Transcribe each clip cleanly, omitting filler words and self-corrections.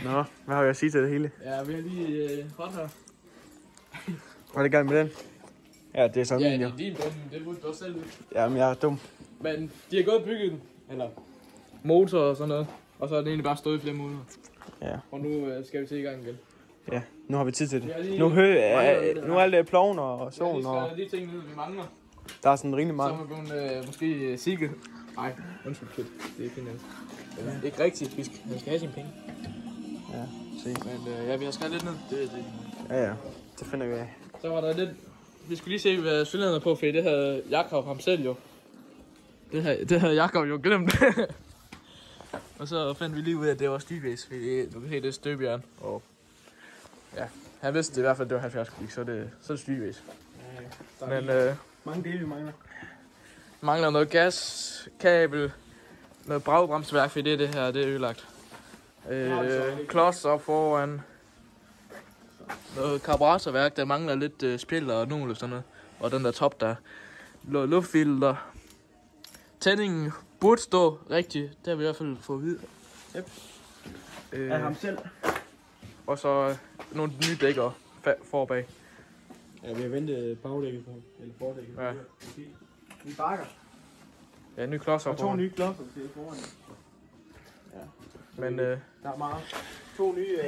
Nå, hvad har jeg at sige til det hele? Ja, vi har lige hot her. Var det gang med den? Ja, det er sådan Ja, min, det jo. er din bund, det burde du også selv vide. Jamen, jeg er dum. Men de har gået og bygget den, eller motor og sådan noget. Og så er den egentlig bare stået i flere måneder. Ja. Og nu skal vi til i gang igen. Ja, nu har vi tid til Vi har det. lige- Nu, mangler nu er alt det ploven og Jeg har solen, lige og skrevet de ting ned, vi mangler. der er sådan rimelig Så meget. er vi blevet måske Sigge. Nej, undskyld kid. Det er fint. Det er ikke rigtigt. Han skal have sine penge. Ja, se. Men ja, vi har skrevet lidt ned. Det. Ja, det finder vi af. Så var der lidt... Vi skulle lige se, hvad cylinderen er på, for det havde Jakob ham selv jo. Det havde Jakob jo glemt. Og så fandt vi lige ud af, at det var styrvæs, fordi du kan se, det er støbjern. Og ja, han vidste det i hvert fald, det var 70 kubik, så er det styrvæs. Men Mange dele vi mangler. mangler noget gas, kabel, noget bragbremsværk, fordi det her, det er ødelagt. Klods op foran. Noget karburatorværk, der mangler lidt spil og nogle og sådan noget. Og den der top der. Luftfilter. Tændingen burde stå rigtigt. Det har vi i hvert fald fået at vide. Yep. Af ham selv. Og så nogle nye dækker forbag. Ja, vi har ventet bagdækket på, eller fordækket. Ja. Vi bakker. Ja, nye klodser Og 2 nye klodser til foran. Ja. Men Der er meget. 2 nye...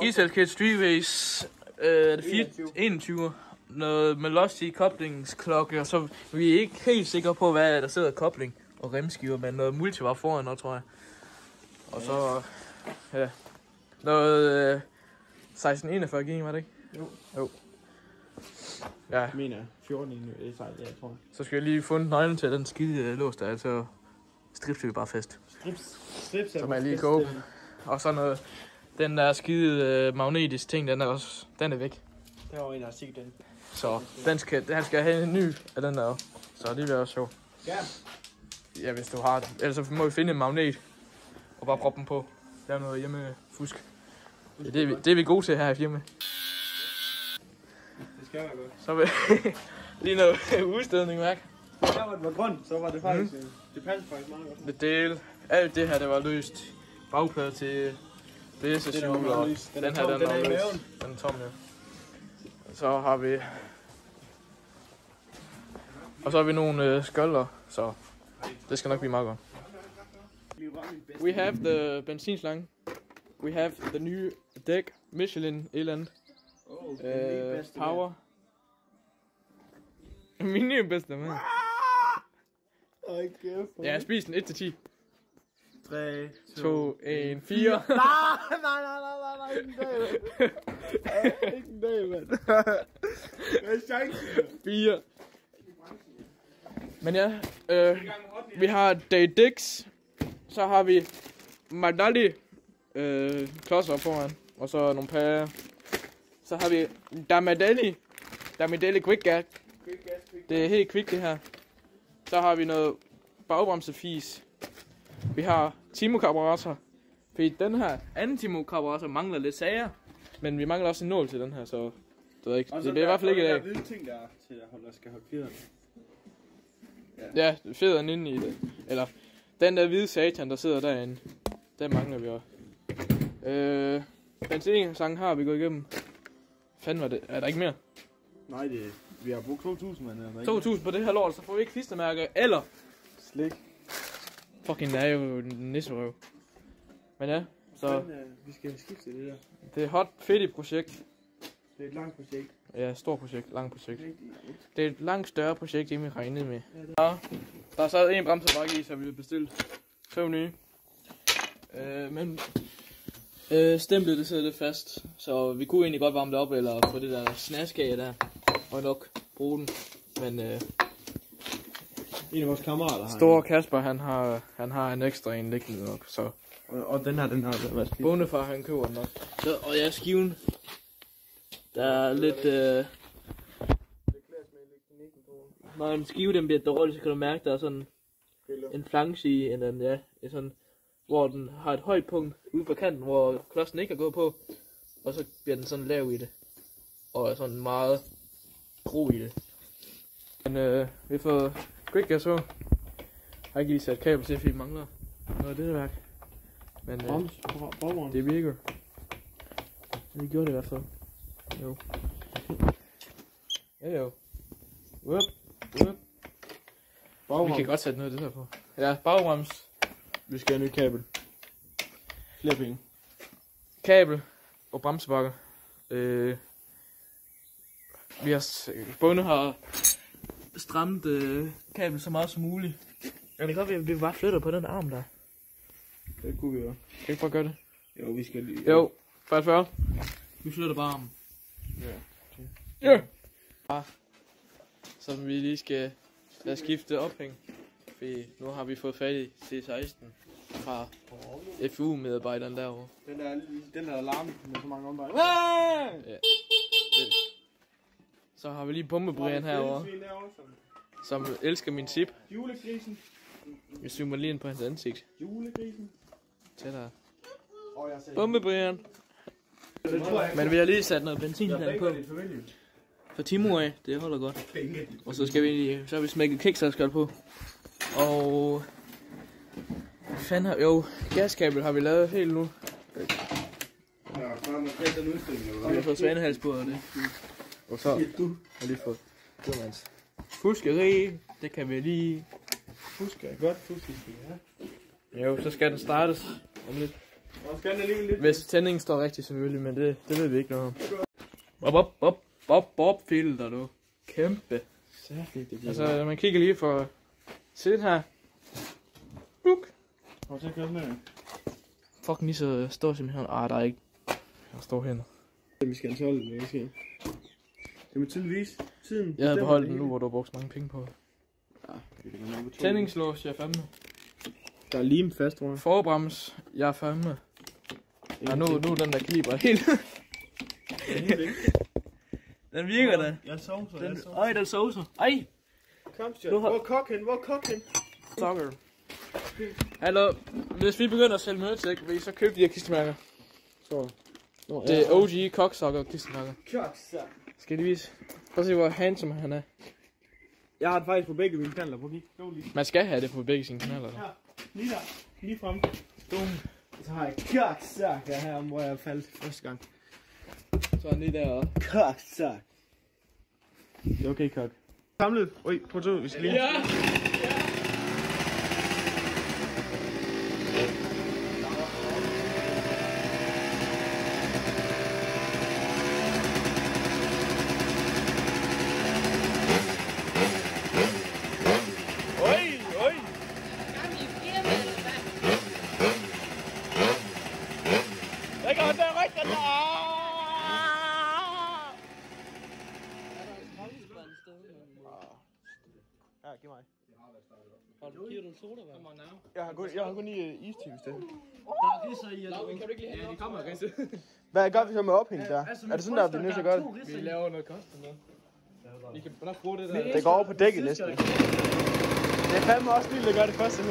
Iselkit Streetways. Det 21. Noget med loss i koblingsklokke. Og så vi er ikke helt sikre på, hvad der sidder kobling og remskiver. Men noget multi var foran noget, tror jeg. Og så... Ja. Noget 1641 ging, var det ikke? Jo. Ja. Jeg mener 14 i sejl, ja, tror jeg. Så skal jeg lige fundet nøglen til den skide lås der, så stripser vi bare fast. Strips Som er lige kåbe. Og så noget, den der skide magnetisk ting, den er væk. Der var en, der har set den. Så han skal have en ny af den der. Så det bliver også sjovt. Ja. Ja, hvis du har det. Ellers så må vi finde en magnet og bare proppe den på. Lave noget hjemmefusk. Det er vi gode til her i firma. Det skal være godt. Så vil lige noget udstødning, mærke. Der var det var grønt, så var det faktisk... Det passer faktisk meget godt. Det del. Alt det her, det var løst. Bagplade til BS-hjul og den her, den er i maven. Den er tom, ja. Så har vi... Og så har vi nogle skølder, så det skal nok blive meget godt. We have the benzinslange. We have the new deck, Michelin Eland. Power. Min nye bedste, mand. Ja, jeg spiste den 1-10. 3, 2, 1, 4. Nej, ikke en dag, mand. Hvad er chancen? 4. Men ja, vi har Day Dix. Så har vi Magdali klodser foran. Og så nogle pærer. Så har vi Damadeli Quick Gas. Det er helt quick det her. Så har vi noget bagbremsefis. Vi har Timo-karburator. Fordi den her anden Timo-karburator mangler lidt sager. Men vi mangler også en nål til den her, så det ved ikke. Det bliver i hvert fald ikke i dag. Og så der hvide ting der til at skal holde fjederne. Ja, fjederen inde i det. Eller den der hvide satan, der sidder derinde. Den mangler vi også. Benzinsang har vi gået igennem. Fanden var det? Er der ikke mere? Nej, vi har brugt 2.000, mand. 2.000 på det her lort, så får vi ikke klistermærker eller Slik. fucking er jo nisserøv. Men ja, så Vi skal skifte det der. det er hot fedt projekt. Det er et langt projekt. Ja, stort projekt, langt projekt. Rigtig. Det er et langt større projekt, end vi regnede med. Ja, der sad en bremsebakke i, så vi ville bestille 2 nye. Men stemplet det sidder lidt fast, så vi kunne egentlig godt varme det op, eller få det der snask af der, og nok bruge den. Men En af vores kammerater har store Kasper, han har en ekstra en liggende nok, så og den har været skidt. bondefar han køber den nok. Så, og ja, skiven, der er lidt når en skive den bliver dårlig, så kan du mærke, der er sådan en flanche i en ja, sådan, hvor den har et højt punkt ude på kanten, hvor klodsen ikke er gået på, og så bliver den sådan lav i det, og er sådan meget gro i det. Men vi får quick gas på. Har ikke lige sat kabel til, fordi vi mangler noget af det værk. Men det virker. Det gjorde det i hvert fald. Jo. Ja jo. Whoop. Vi kan godt sætte noget af det her på. Ja, bagrems. Vi skal have nyt kabel. Flere penge. Kabel og bremsebakker. Vi har bundet har strammet kabel så meget som muligt. Ja, det kan godt være, at vi bare flytter på den arm der. Det kunne vi jo. Kan vi bare gøre det? Jo, vi skal lige... Jo, 40. Vi flytter bare armen. Ja. Ja. Så vi lige skal lade skifte ophæng. Fordi nu har vi fået fat i C16 fra FU-medarbejderen derovre. Den der alarm med så mange omveje. Ja. Så har vi lige Bombebrian herovre, som elsker min tip. Julegrisen. Vi zoomer lige ind på hans ansigt. Julegrisen. Tættere. Bombebrian. Men vi har lige sat noget benzintank på. For Timo af, det holder godt. Og så skal vi så har vi smækket kickstart på. Og fanden har jo gaskabel har vi lavet helt nu. Og vi har fået svanehals på og det. Og så har lige fået fuskeri. Det kan vi lige fuske. Jo, så skal den startes om lidt. Hvis tændingen står rigtigt selvfølgelig, men det ved vi ikke noget om. Bob filter du. Kæmpe. Altså man kigger lige for sæt her. Buk. Hvor så kører den? Fuck Nisse står simpelthen. Der er ikke. Jeg står henne. Vi skal have 12, det skal. Det må tydeligvis tiden. Jeg havde beholdt den nu, hvor du har brugt mange penge på. Ja, det kan man godt. Tændingslås, jeg er fandme. Der er lim fast, tror jeg. Forbrems, jeg er fandme. Ja, nu er den der kaliber helt. Den virker da. Jeg sovser. Den sovser. Ej! Kom, Stjørn. Hvor er kokken? Sokker. Hallo, hvis vi begynder at sælge mødetæk, vil I så købe de her kistemærker? Så. Det er OG koksokker kistemærker. Koksokker. Skal de vise? Prøv at se, hvor handsome han er. Jeg har det faktisk på begge mine kanaler. Prøv at kigge. Man skal have det på begge sine kanaler. Ja, lige der. Lige frem. Dum. Så har jeg koksokker her, hvor jeg faldt første gang. Så er han lige deroppe. Koksokker. Det er okay, kok. Samlet. Oj, prøv at se, vi skal lige... Ja! Ja, giv mig. Giver du en sodavand? Jeg har kun i iste i stedet. Kan du ikke lige have det? Ja, de kommer rigtig. Hvad gør vi så med ophæng der? Er det sådan der, vi er nødt til at gøre det? Vi laver noget custom med. Vi kan nok bruge det der. Det går over på dækket næsten. Det er fandme også vildt at gøre det første nu.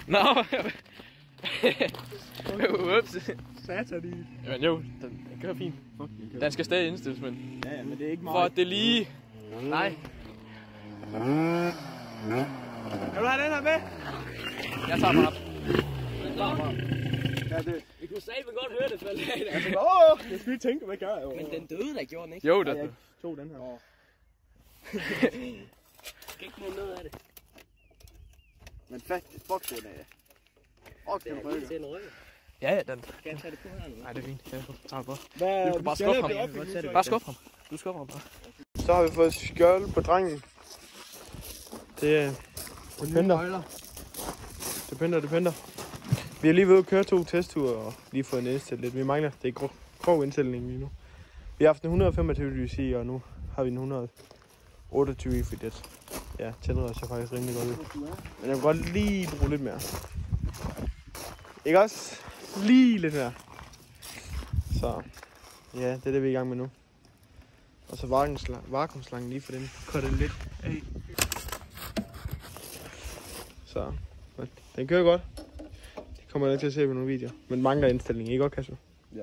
Nå, ups. Satan i. Jamen jo, den kører fint. Den skal stadig indstilles, men... Ja, men det er ikke meget. For at det lige... Nej. Kan du have den her med? Jeg tager bare op. Ja, det... Vi kunne satme godt høre det falde af der. Jeg skulle ikke tænke, hvad gør jeg? Men den døde der, gjorde den ikke? Jo, Jeg det. tog den her. Skal ikke få noget af det. Men fuck den af. Fuck den rykker. Til en rykker. Ja, den. Skal jeg tage det på her nu? Nej, det er fint. Jeg tager det bare. Hvad? Du kan bare skubbe ham. Bare skubbe ham. Du skubber ham bare. Så har vi fået skjold på drengen. Det pænder. Det pænder. Vi har lige ved at køre 2 testture og lige fået en indstillet lidt. Vi mangler, det er grov indstilling lige nu. Vi har haft en 125 dc, og nu har vi en 128 i det. Ja, tænder ser faktisk rimelig godt ud. Men jeg vil godt lige bruge lidt mere. Ikke også? Lige lidt her. Så ja, det er det, vi er i gang med nu. Og så vakuumslangen lige for den kuttet lidt af. Så den kører godt. Det kommer jeg til at se på nogle videoer. Men mangler indstilling, ikke godt, Kasper? Ja.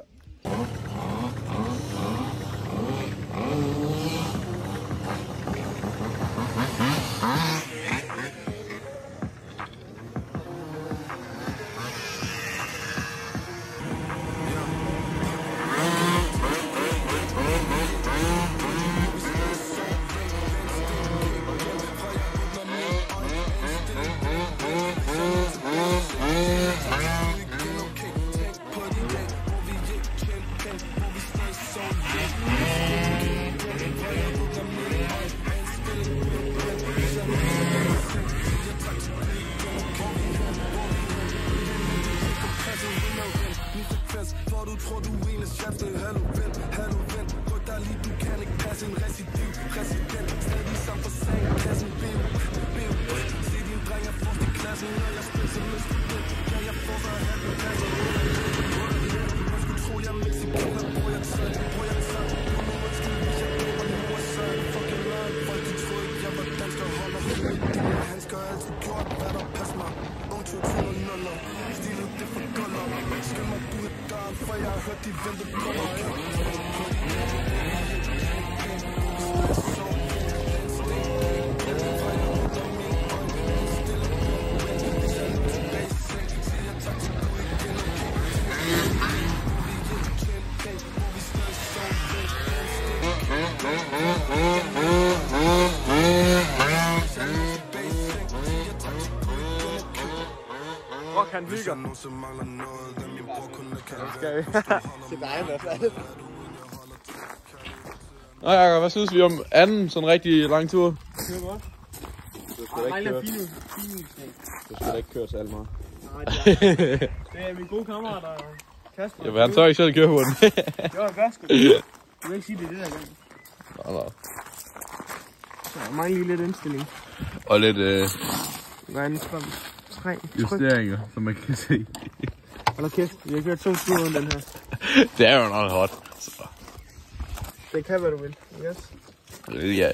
Han hygger. Skal vi? Til dig i hvert fald. Nå Jacob, hvad synes vi om anden sådan rigtig lang tur? Det er godt. Du skal da ikke køre. Du skal da ikke køre så alt meget. Nej, det er min gode kammerat, der Kasper. Jamen han tør ikke selv køre på den. Det var godt sgu. Du vil ikke sige det der gang. Nå. Så jeg mangler lige lidt indstilling. Og lidt Hvad er den strøm? 3 justeringer, som man kan se. Hold kæft, vi har kørt 2 ture uden den her. Det er jo nok hot. Så. Det kan hvad du vil, ikke også? Ja, ja.